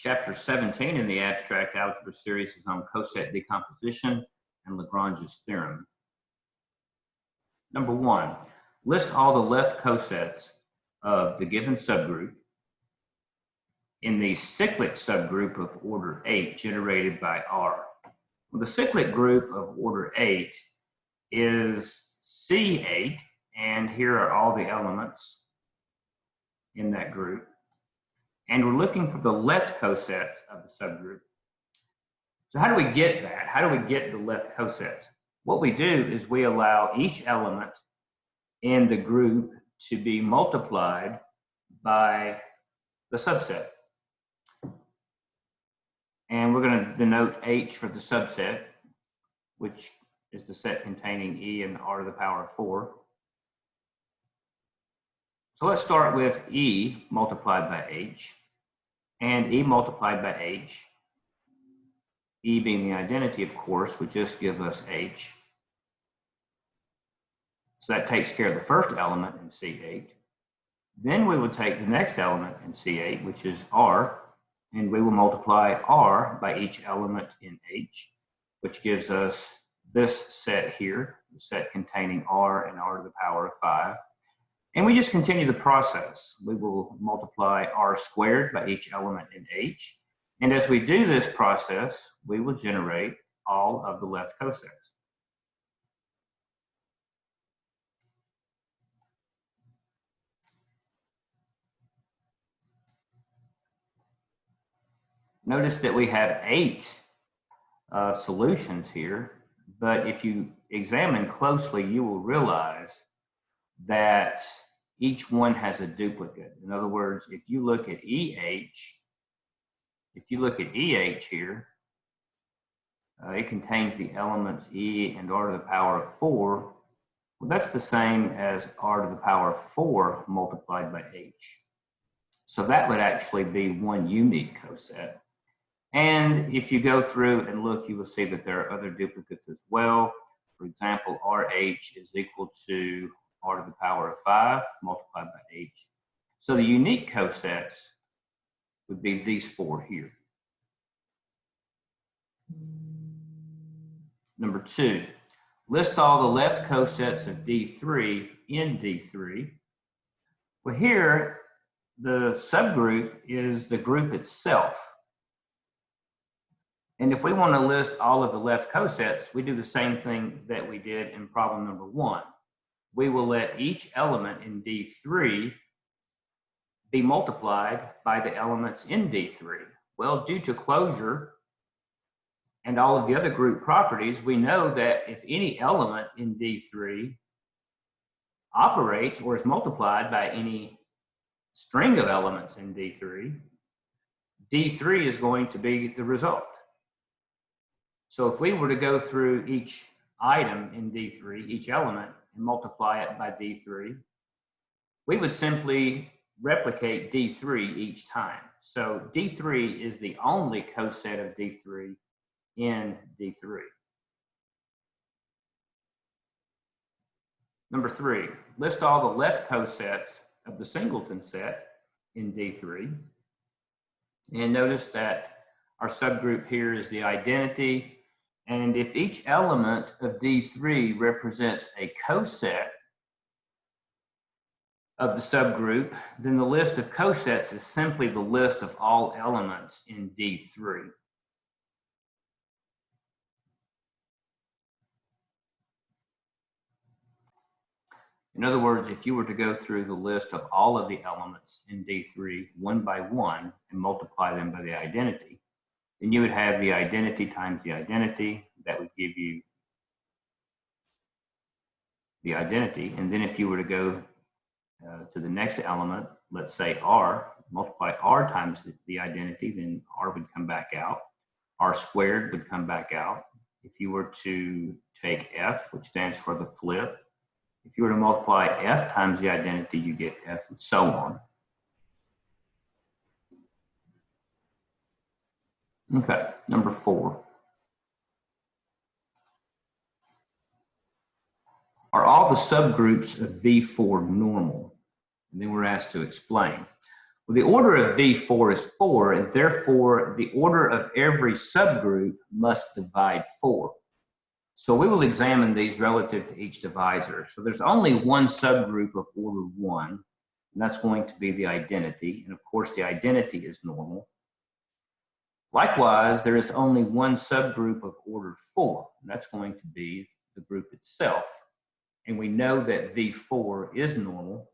Chapter 17 in the abstract algebra series is on coset decomposition and Lagrange's theorem. Number 1, list all the left cosets of the given subgroup in the cyclic subgroup of order 8 generated by R. Well, the cyclic group of order 8 is C8, and here are all the elements in that group. And we're looking for the left cosets of the subgroup. So how do we get that? How do we get the left cosets? What we do is we allow each element in the group to be multiplied by the subset. And we're going to denote H for the subset, which is the set containing E and R to the power of 4. So let's start with E multiplied by H, and E multiplied by H, E being the identity, of course, would just give us H. So that takes care of the first element in C8. Then we will take the next element in C8, which is R, and we will multiply R by each element in H, which gives us this set here, the set containing R and R to the power of 5. And we just continue the process. We will multiply R squared by each element in H. And as we do this process, we will generate all of the left cosets. Notice that we have 8 solutions here, but if you examine closely, you will realize that each one has a duplicate. In other words, if you look at EH here, it contains the elements E and R to the power of 4. Well, that's the same as R to the power of 4 multiplied by H. So that would actually be one unique coset. And if you go through and look, you will see that there are other duplicates as well. For example, RH is equal to R to the power of 5 multiplied by H. So the unique cosets would be these 4 here. Number 2, list all the left cosets of D3 in D3. Well, here, the subgroup is the group itself. And if we want to list all of the left cosets, we do the same thing that we did in problem number 1. We will let each element in D3 be multiplied by the elements in D3. Well, due to closure and all of the other group properties, we know that if any element in D3 operates or is multiplied by any string of elements in D3, D3 is going to be the result. So if we were to go through each item in D3, each element, and multiply it by D3, we would simply replicate D3 each time. So D3 is the only coset of D3 in D3. Number 3, list all the left cosets of the singleton set in D3. And notice that our subgroup here is the identity. And if each element of D3 represents a coset of the subgroup, then the list of cosets is simply the list of all elements in D3. In other words, if you were to go through the list of all of the elements in D3 one by one and multiply them by the identity, then you would have the identity times the identity. That would give you the identity. And then if you were to go to the next element, let's say R, multiply R times the identity, then R would come back out. R squared would come back out. If you were to take F, which stands for the flip, if you were to multiply F times the identity, you get F, and so on. Okay, number 4. Are all the subgroups of V4 normal? And then we're asked to explain. Well, the order of V4 is 4, and therefore the order of every subgroup must divide 4. So we will examine these relative to each divisor. So there's only one subgroup of order 1, and that's going to be the identity. And of course, the identity is normal. Likewise, there is only one subgroup of order 4, and that's going to be the group itself. And we know that V4 is normal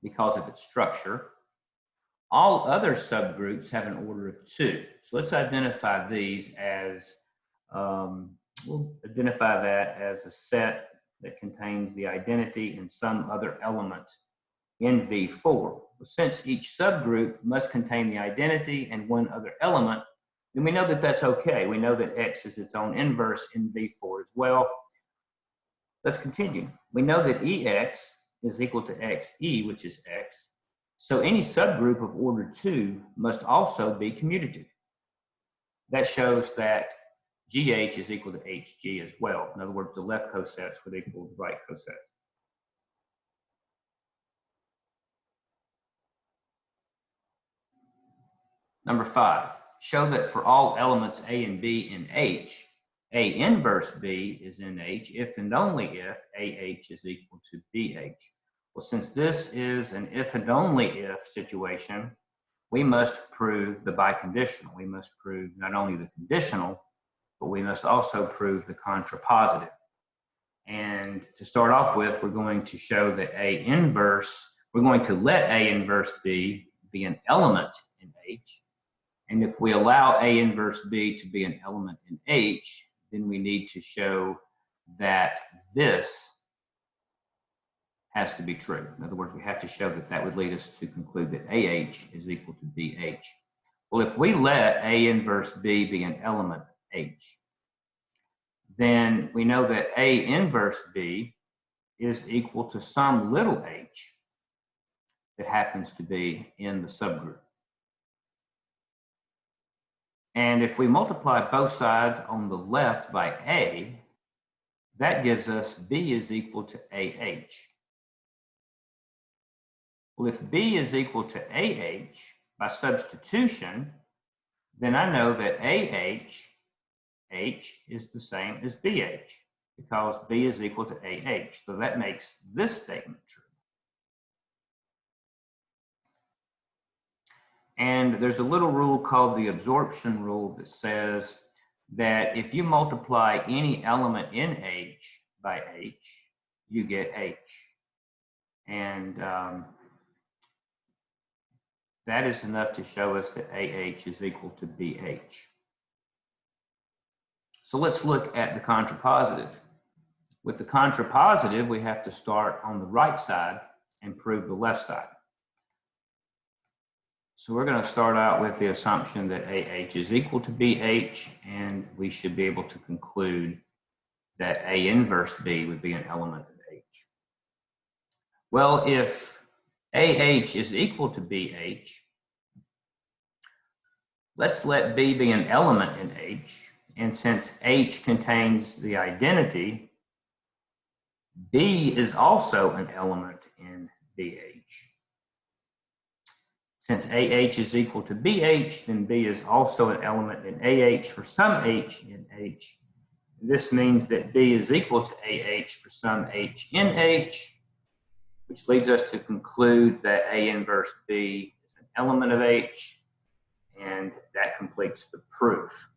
because of its structure. All other subgroups have an order of 2. So let's identify these as, we'll identify that as a set that contains the identity and some other element in V4. Since each subgroup must contain the identity and one other element, then we know that that's okay. We know that X is its own inverse in V4 as well. Let's continue. We know that EX is equal to XE, which is X. So any subgroup of order 2 must also be commutative. That shows that GH is equal to HG as well. In other words, the left cosets would equal the right cosets. Number 5, show that for all elements A and B in H, A inverse B is in H if and only if AH is equal to BH. Well, since this is an if and only if situation, we must prove the biconditional. We must prove not only the conditional, but we must also prove the contrapositive. And to start off with, we're going to show that A inverse, we're going to let A inverse B be an element in H. And if we allow A inverse B to be an element in H, then we need to show that this has to be true. In other words, we have to show that that would lead us to conclude that AH is equal to BH. Well, if we let A inverse B be an element H, then we know that A inverse B is equal to some little h that happens to be in the subgroup. And if we multiply both sides on the left by A, that gives us B is equal to AH. Well, if B is equal to AH by substitution, then I know that H is the same as BH because B is equal to AH. So that makes this statement true. And there's a little rule called the absorption rule that says that if you multiply any element in H by H, you get H. And that is enough to show us that AH is equal to BH. So let's look at the contrapositive. With the contrapositive, we have to start on the right side and prove the left side. So we're going to start out with the assumption that AH is equal to BH, and we should be able to conclude that A inverse B would be an element of H. Well, if AH is equal to BH, let's let B be an element in H, and since H contains the identity, B is also an element in BH. Since AH is equal to BH, then B is also an element in AH for some H in H. This means that B is equal to AH for some H in H, which leads us to conclude that A inverse B is an element of H, and that completes the proof.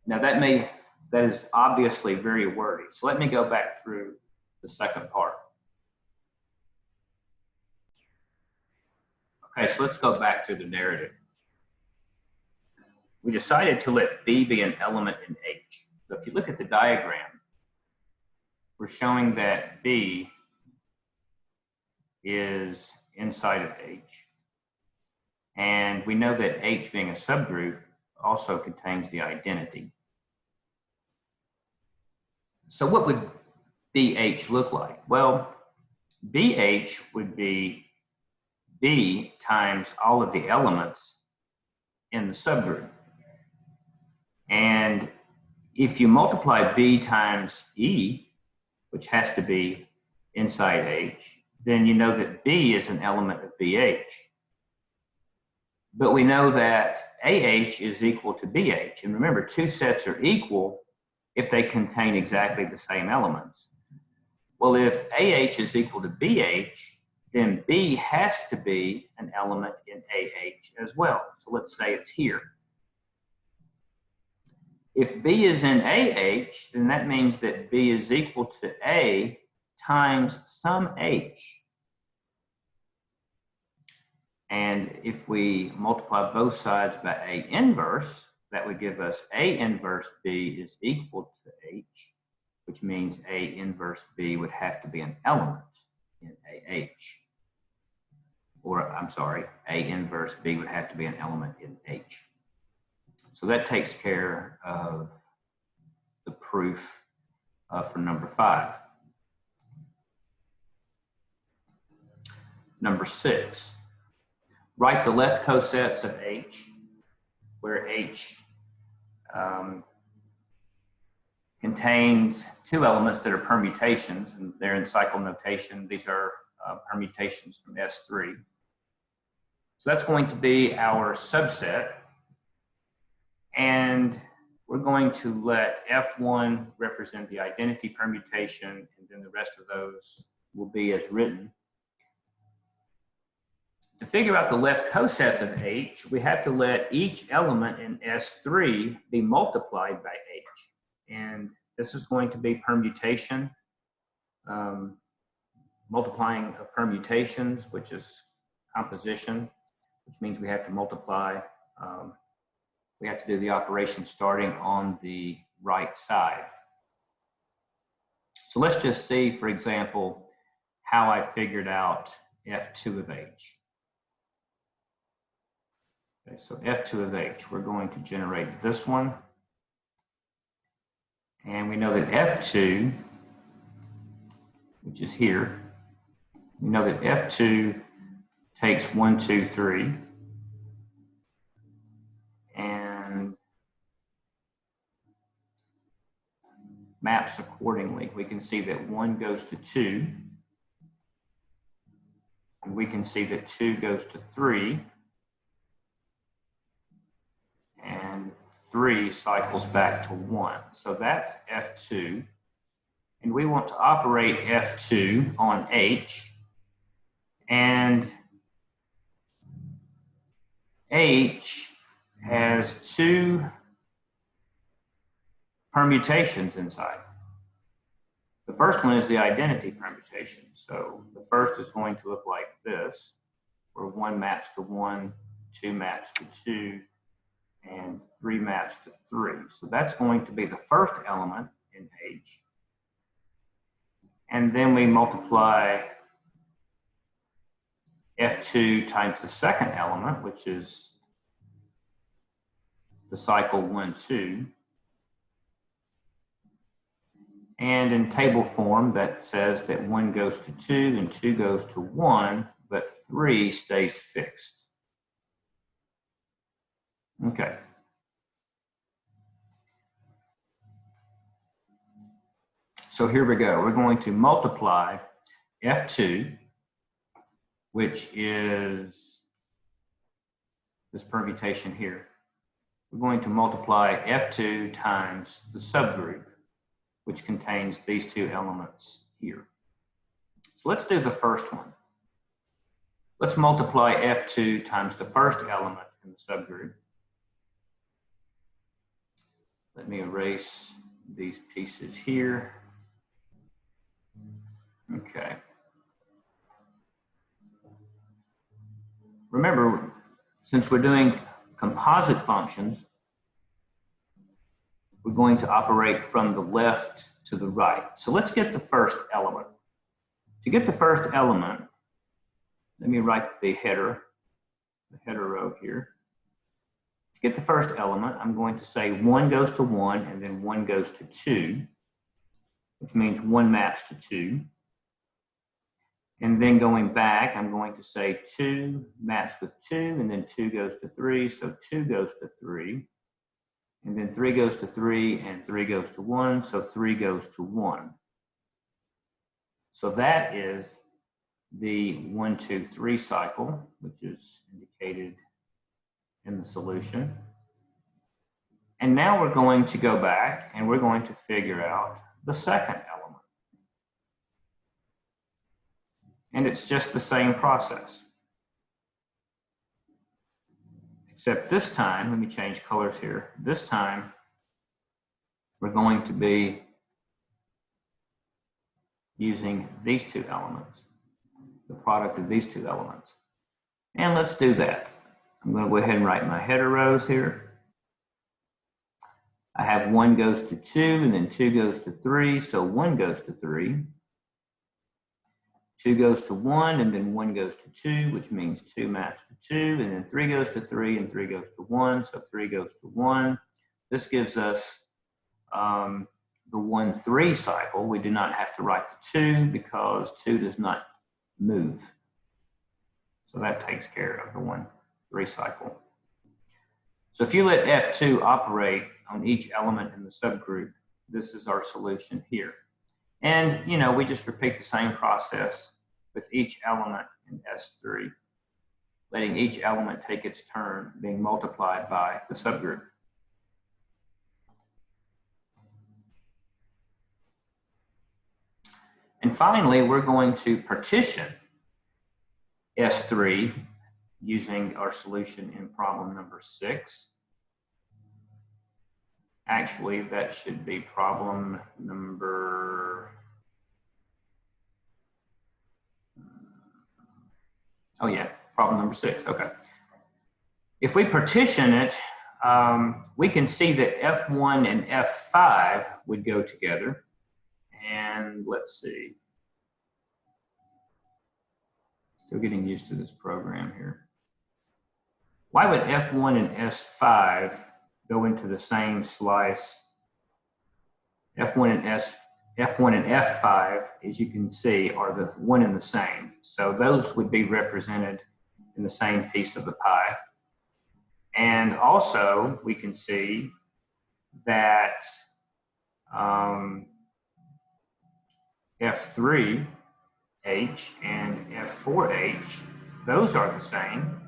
Now that is obviously very wordy. So let me go back through the second part. Okay, so let's go back through the narrative. We decided to let B be an element in H. So if you look at the diagram, we're showing that B is inside of H. And we know that H being a subgroup also contains the identity. So what would BH look like? Well, BH would be B times all of the elements in the subgroup. And if you multiply B times E, which has to be inside H, then you know that B is an element of BH. But we know that AH is equal to BH. And remember, two sets are equal if they contain exactly the same elements. Well, if AH is equal to BH, then B has to be an element in AH as well. So let's say it's here. If B is in AH, then that means that B is equal to A times some H. And if we multiply both sides by A inverse, that would give us A inverse B is equal to H, which means A inverse B would have to be an element in AH. Or, I'm sorry, A inverse B would have to be an element in H. So that takes care of the proof for number 5. Number 6, write the left cosets of H, where H contains two elements that are permutations, and they're in cycle notation. These are permutations from S3. So that's going to be our subset. And we're going to let F1 represent the identity permutation, and then the rest of those will be as written. To figure out the left cosets of H, we have to let each element in S3 be multiplied by H. And this is going to be permutation, multiplying of permutations, which is composition, which means we have to multiply. We have to do the operation starting on the right side. So let's just see, for example, how I figured out F2 of H. Okay, so F2 of H, we're going to generate this one. And we know that F2, which is here, we know that F2 takes 1, 2, 3. And maps accordingly. We can see that 1 goes to 2. And we can see that 2 goes to 3. And 3 cycles back to 1. So that's F2. And we want to operate F2 on H. And H has 2 permutations inside. The first one is the identity permutation. So the first is going to look like this, where 1 maps to 1, 2 maps to 2, and 3 maps to 3. So that's going to be the first element in H. And then we multiply F2 times the second element, which is the cycle 1, 2. And in table form, that says that 1 goes to 2 and 2 goes to 1, but 3 stays fixed. Okay. So here we go. We're going to multiply F2, which is this permutation here. We're going to multiply F2 times the subgroup, which contains these 2 elements here. So let's do the first one. Let's multiply F2 times the first element in the subgroup. Let me erase these pieces here. Okay. Remember, since we're doing composite functions, we're going to operate from the left to the right. So let's get the first element. To get the first element, let me write the header row here. To get the first element, I'm going to say 1 goes to 1 and then 1 goes to 2, which means 1 maps to 2. And then going back, I'm going to say 2 maps with 2, and then 2 goes to 3, so 2 goes to 3. And then 3 goes to 3, and 3 goes to 1, so 3 goes to 1. So that is the 1, 2, 3 cycle, which is indicated in the solution. And now we're going to go back and we're going to figure out the second element. And it's just the same process. Except this time, let me change colors here. This time, we're going to be using these two elements, the product of these two elements. And let's do that. I'm going to go ahead and write my header rows here. I have 1 goes to 2, and then 2 goes to 3, so 1 goes to 3. 2 goes to 1, and then 1 goes to 2, which means 2 maps to 2, and then 3 goes to 3, and 3 goes to 1, so 3 goes to 1. This gives us the 1, 3 cycle. We do not have to write the 2 because 2 does not move. So that takes care of the 1, 3 cycle. So if you let F2 operate on each element in the subgroup, this is our solution here. And, you know, we just repeat the same process with each element in S3, letting each element take its turn being multiplied by the subgroup. And finally, we're going to partition S3 using our solution in problem number 6. Actually, that should be problem number, oh yeah, problem number 6, okay. If we partition it, we can see that F1 and F5 would go together. And let's see. Still getting used to this program here. Why would F1 and S5 go into the same slice? F1 and F5, as you can see, are the one and the same. So those would be represented in the same piece of the pie. And also, we can see that F3H and F4H, those are the same.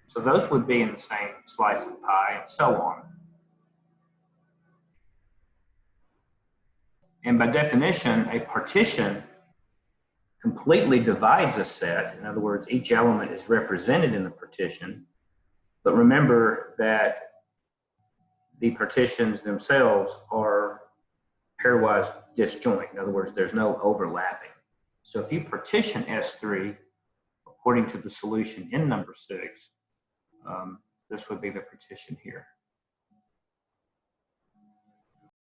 So those would be in the same slice of pie, and so on. And by definition, a partition completely divides a set. In other words, each element is represented in the partition. But remember that the partitions themselves are pairwise disjoint. In other words, there's no overlapping. So if you partition S3 according to the solution in number 6, this would be the partition here.